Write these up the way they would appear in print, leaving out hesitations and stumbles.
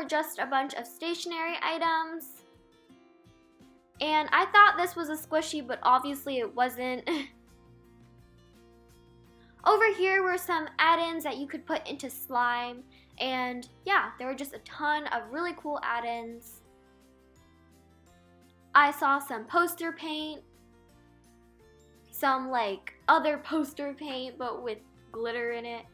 were just a bunch of stationery items. And I thought this was a squishy, but obviously it wasn't. Over here were some add-ins that you could put into slime. And yeah, there were just a ton of really cool add-ins. I saw some poster paint, some like other poster paint but with glitter in it.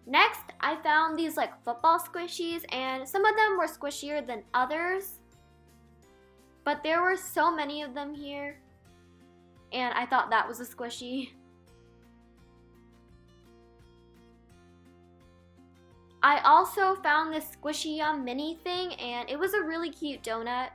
Next, I found these like football squishies, and some of them were squishier than others, but there were so many of them here, and I thought that was a squishy. I also found this Squishy Yum mini thing, and it was a really cute donut.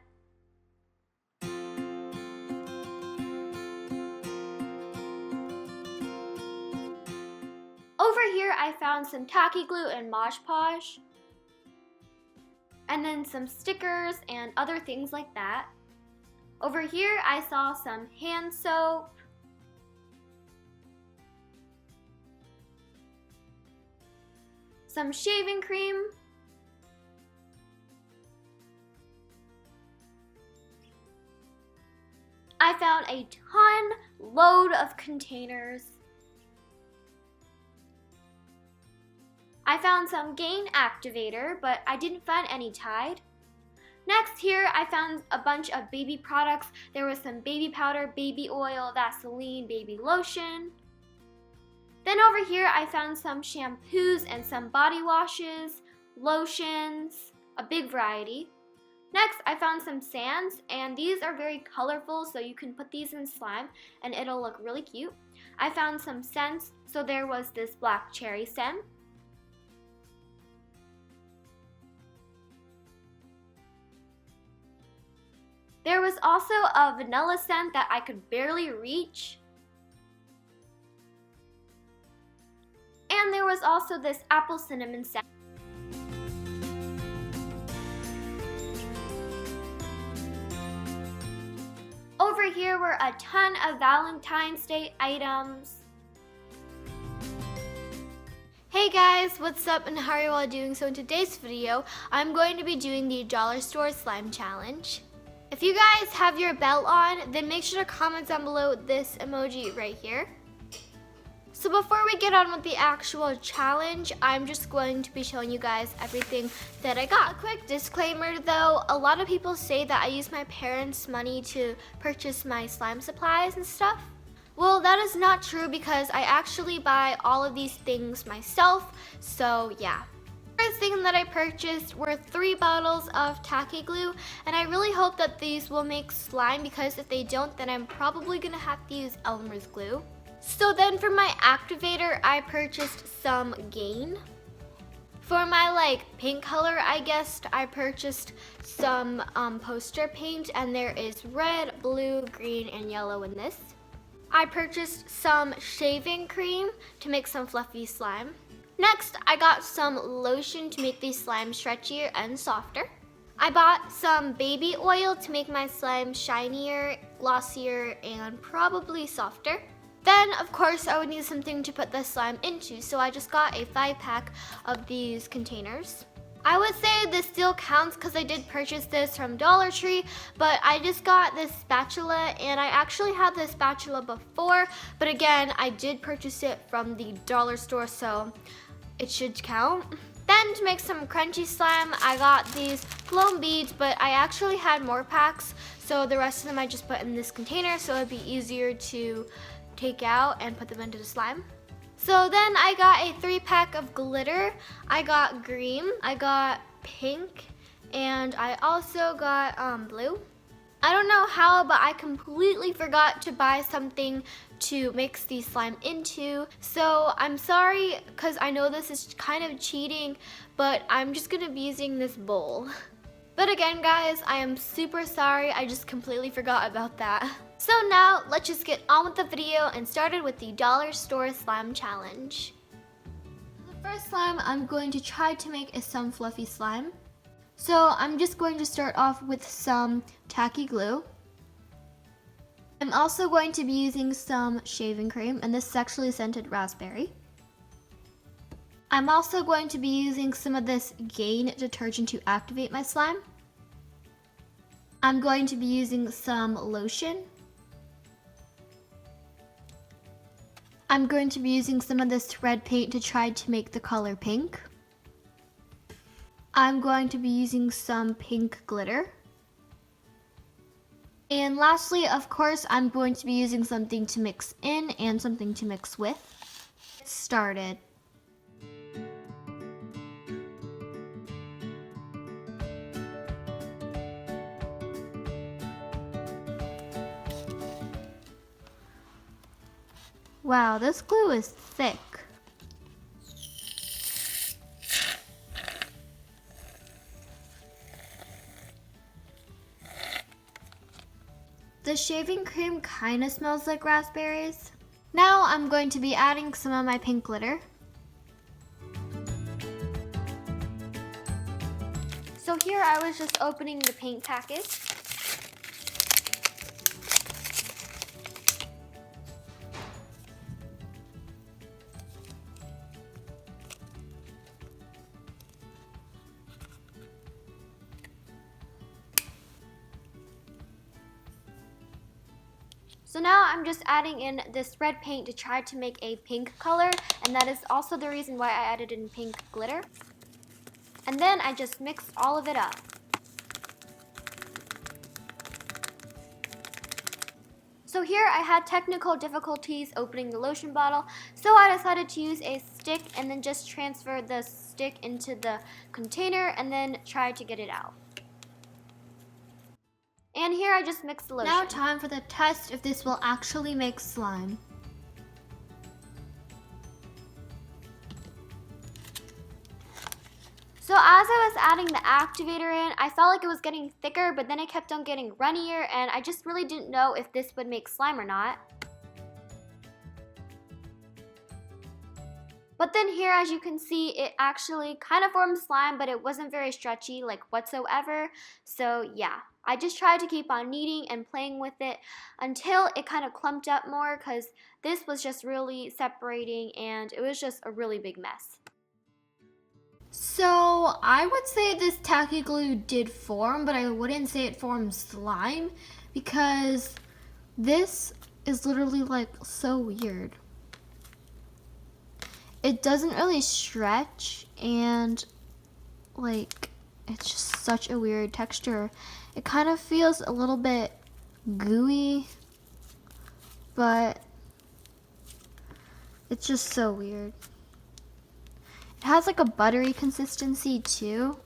Over here I found some tacky glue and Mod Podge, and then some stickers and other things like that. Over here I saw some hand soap, some shaving cream, I found a load of containers. I found some Gain activator, but I didn't find any Tide. Next here, I found a bunch of baby products. There was some baby powder, baby oil, Vaseline, baby lotion. Then over here, I found some shampoos and some body washes, lotions, a big variety. Next, I found some sands, and these are very colorful, so you can put these in slime and it'll look really cute. I found some scents, so there was this black cherry scent. There was also a vanilla scent that I could barely reach. And there was also this apple cinnamon scent. Over here were a ton of Valentine's Day items. Hey guys, what's up and how are you all doing? So in today's video, I'm going to be doing the dollar store slime challenge. If you guys have your bell on, then make sure to comment down below this emoji right here. So before we get on with the actual challenge, I'm just going to be showing you guys everything that I got. A quick disclaimer though, a lot of people say that I use my parents' money to purchase my slime supplies and stuff. Well, that is not true because I actually buy all of these things myself, so yeah. First thing that I purchased were 3 bottles of tacky glue, and I really hope that these will make slime because if they don't, then I'm probably gonna have to use Elmer's glue. So then for my activator, I purchased some Gain. For my pink color, I guess, I purchased some poster paint, and there is red, blue, green, and yellow in this. I purchased some shaving cream to make some fluffy slime. Next, I got some lotion to make these slimes stretchier and softer. I bought some baby oil to make my slime shinier, glossier, and probably softer. Then, of course, I would need something to put the slime into, so I just got a 5-pack of these containers. I would say this still counts because I did purchase this from Dollar Tree, but I just got this spatula, and I actually had this spatula before, but again, I did purchase it from the dollar store, so it should count. Then to make some crunchy slime, I got these glow beads, but I actually had more packs, so the rest of them I just put in this container so it'd be easier to take out and put them into the slime. So then I got a 3-pack of glitter. I got green, I got pink, and I also got blue. I don't know how, but I completely forgot to buy something to mix the slime into. So I'm sorry, because I know this is kind of cheating, but I'm just gonna be using this bowl. But again, guys, I am super sorry. I just completely forgot about that. So now, let's just get on with the video and started with the dollar store slime challenge. The first slime I'm going to try to make is some fluffy slime. So I'm just going to start off with some tacky glue. I'm also going to be using some shaving cream, and this is actually scented raspberry. I'm also going to be using some of this Gain detergent to activate my slime. I'm going to be using some lotion. I'm going to be using some of this red paint to try to make the color pink. I'm going to be using some pink glitter. And lastly, of course, I'm going to be using something to mix in and something to mix with. Get started. Wow, this glue is thick. The shaving cream kind of smells like raspberries. Now I'm going to be adding some of my pink glitter. So here I was just opening the paint package. So now I'm just adding in this red paint to try to make a pink color, and that is also the reason why I added in pink glitter. And then I just mixed all of it up. So here I had technical difficulties opening the lotion bottle, so I decided to use a stick and then just transfer the stick into the container and then try to get it out. And here I just mixed the lotion. Now time for the test if this will actually make slime. So as I was adding the activator in, I felt like it was getting thicker, but then it kept on getting runnier, and I just really didn't know if this would make slime or not. But then here, as you can see, it actually kind of formed slime, but it wasn't very stretchy, like whatsoever. So yeah, I just tried to keep on kneading and playing with it until it kind of clumped up more, because this was just really separating and it was just a really big mess. So I would say this tacky glue did form, but I wouldn't say it formed slime, because this is literally like so weird. It doesn't really stretch, and like it's just such a weird texture. It kind of feels a little bit gooey, but it's just so weird. It has like a buttery consistency too.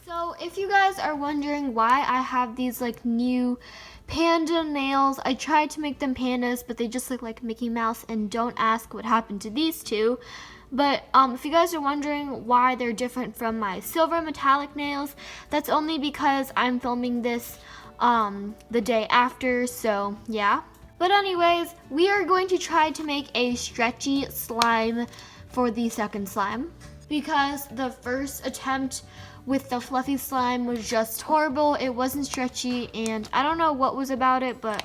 So if you guys are wondering why I have these like new panda nails, I tried to make them pandas, but they just look like Mickey Mouse, and don't ask what happened to these two. But if you guys are wondering why they're different from my silver metallic nails, that's only because I'm filming this the day after, so yeah. But anyways, we are going to try to make a stretchy slime for the second slime, because the first attempt with the fluffy slime was just horrible. It wasn't stretchy, and I don't know what was about it, but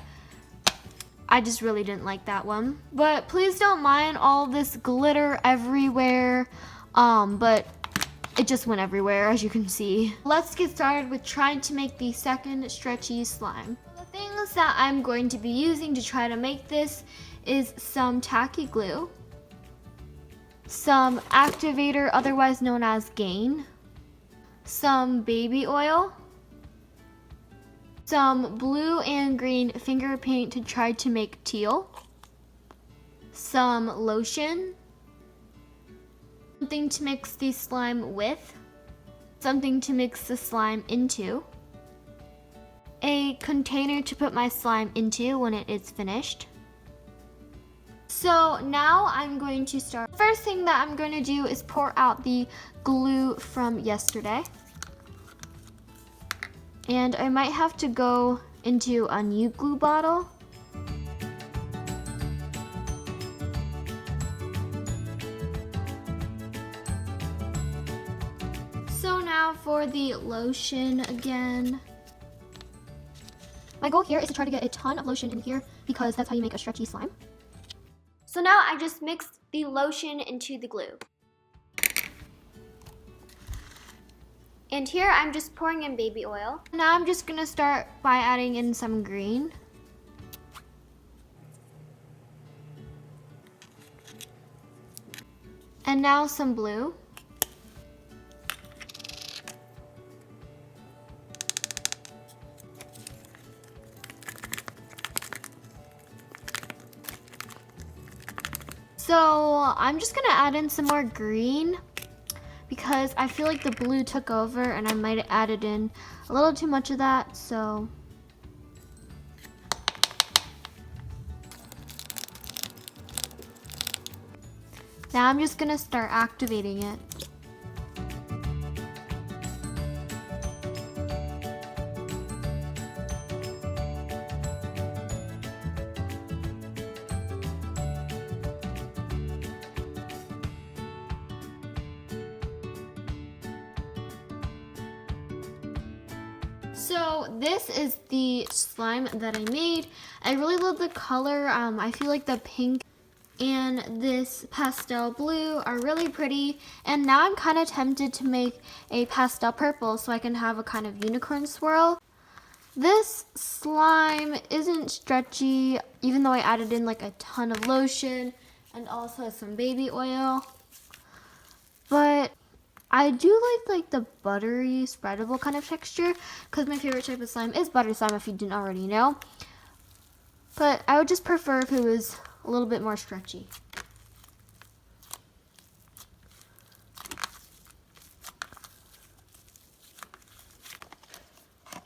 I just really didn't like that one. But please don't mind all this glitter everywhere, but it just went everywhere, as you can see. Let's get started with trying to make the second stretchy slime. The things that I'm going to be using to try to make this is some tacky glue, some activator, otherwise known as Gain, some baby oil, some blue and green finger paint to try to make teal, some lotion, something to mix the slime with, something to mix the slime into, a container to put my slime into when it is finished. So now I'm going to start. First thing that I'm going to do is pour out the glue from yesterday. And I might have to go into a new glue bottle. So now for the lotion again. My goal here is to try to get a ton of lotion in here because that's how you make a stretchy slime. So now I just mixed the lotion into the glue. And here I'm just pouring in baby oil. Now I'm just gonna start by adding in some green. And now some blue. So I'm just gonna add in some more green because I feel like the blue took over and I might have added in a little too much of that, so. Now I'm just gonna start activating it. So this is the slime that I made. I really love the color. I feel like the pink and this pastel blue are really pretty. And now I'm kind of tempted to make a pastel purple so I can have a kind of unicorn swirl. This slime isn't stretchy, even though I added in like a ton of lotion and also some baby oil. But I do like the buttery, spreadable kind of texture because my favorite type of slime is butter slime if you didn't already know. But I would just prefer if it was a little bit more stretchy.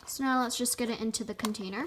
So now let's just get it into the container.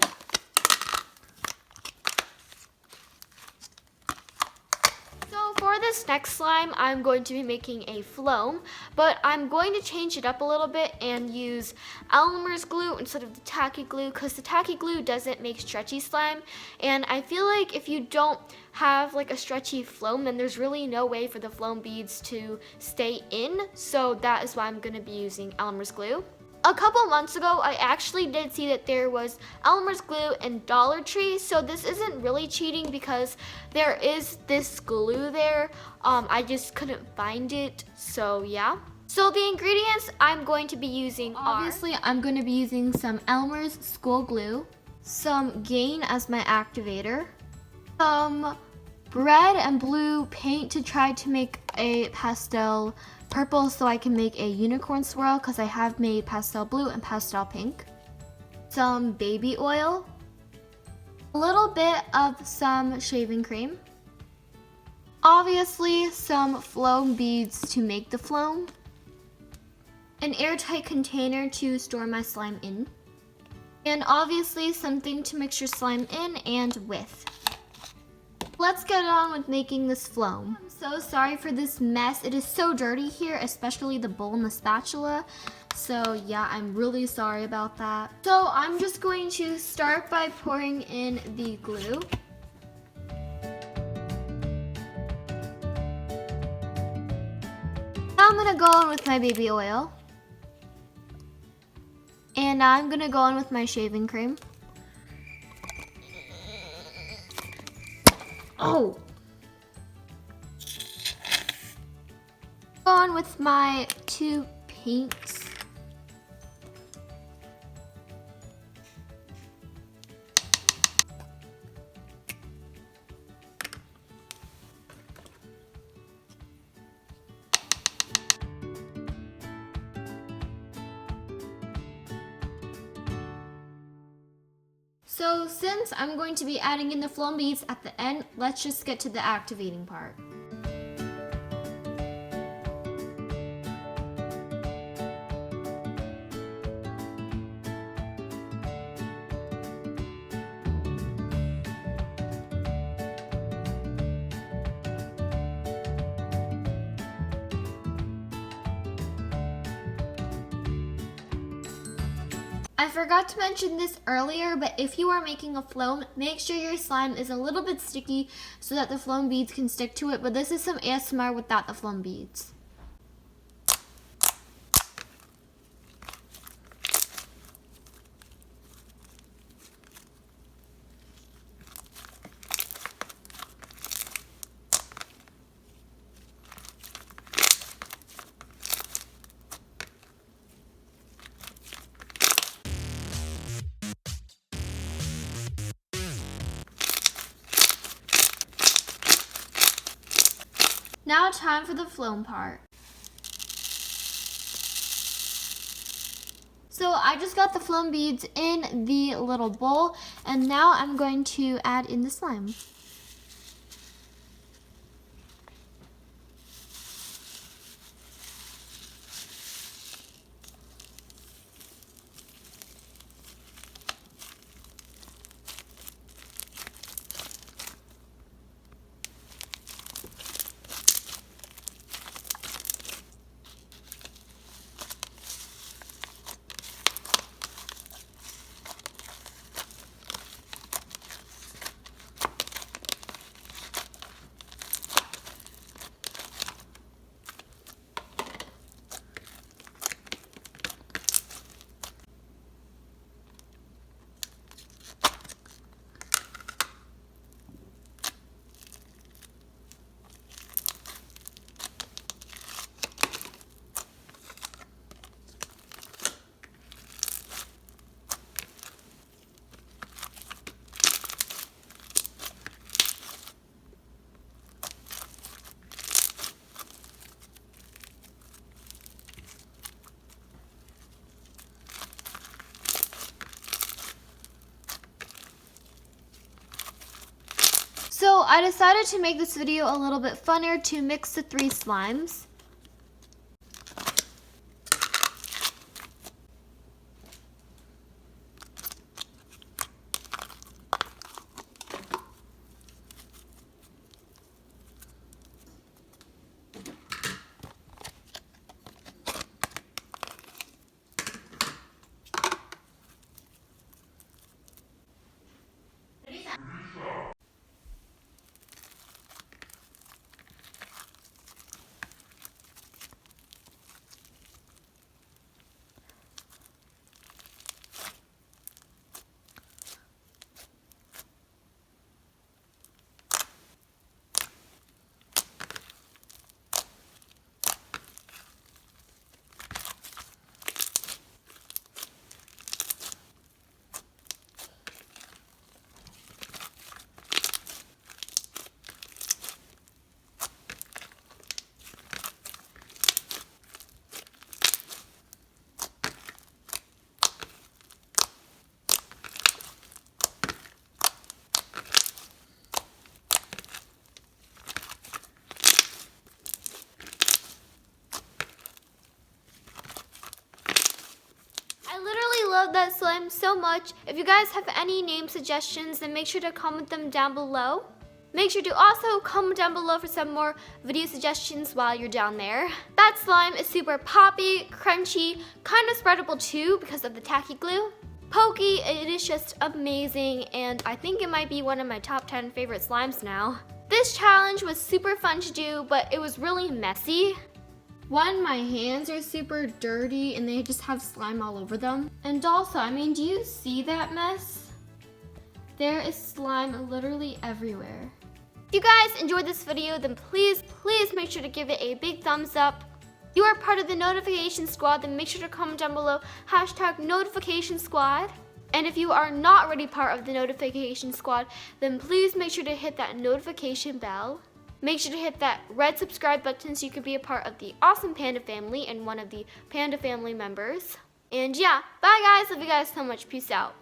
For this next slime, I'm going to be making a foam, but I'm going to change it up a little bit and use Elmer's glue instead of the tacky glue because the tacky glue doesn't make stretchy slime. And I feel like if you don't have like a stretchy foam, then there's really no way for the foam beads to stay in. So that is why I'm going to be using Elmer's glue. A couple months ago, I actually did see that there was Elmer's glue in Dollar Tree, so this isn't really cheating because there is this glue there. I just couldn't find it, so yeah. So the ingredients I'm going to be using obviously I'm going to be using some Elmer's school glue, some Gain as my activator, some red and blue paint to try to make a pastel purple so I can make a unicorn swirl because I have made pastel blue and pastel pink, some baby oil, a little bit of some shaving cream, obviously some foam beads to make the foam, an airtight container to store my slime in, and obviously something to mix your slime in and with. Let's get on with making this foam. I'm so sorry for this mess. It is so dirty here, especially the bowl and the spatula. So yeah, I'm really sorry about that. So I'm just going to start by pouring in the glue. Now I'm gonna go in with my baby oil. And now I'm gonna go in with my shaving cream. Oh! Go on with my two pinks. So since I'm going to be adding in the foam beads at the end, let's just get to the activating part. I forgot to mention this earlier, but if you are making a foam, make sure your slime is a little bit sticky so that the foam beads can stick to it, but this is some ASMR without the foam beads. Now time for the floam part. So I just got the foam beads in the little bowl, and now I'm going to add in the slime. So I decided to make this video a little bit funner to mix the 3 slimes. Love that slime so much. If you guys have any name suggestions, then make sure to comment them down below. Make sure to also comment down below for some more video suggestions while you're down there. That slime is super poppy, crunchy, kind of spreadable too because of the tacky glue. Pokey, it is just amazing, and I think it might be one of my top 10 favorite slimes now. This challenge was super fun to do, but it was really messy. One, my hands are super dirty and they just have slime all over them. And also, I mean, do you see that mess? There is slime literally everywhere. If you guys enjoyed this video, then please make sure to give it a big thumbs up. If you are part of the notification squad, then make sure to comment down below #notification squad. And if you are not already part of the notification squad, then please make sure to hit that notification bell. Make sure to hit that red subscribe button so you can be a part of the awesome Panda family and one of the Panda family members. And yeah, bye guys. Love you guys so much. Peace out.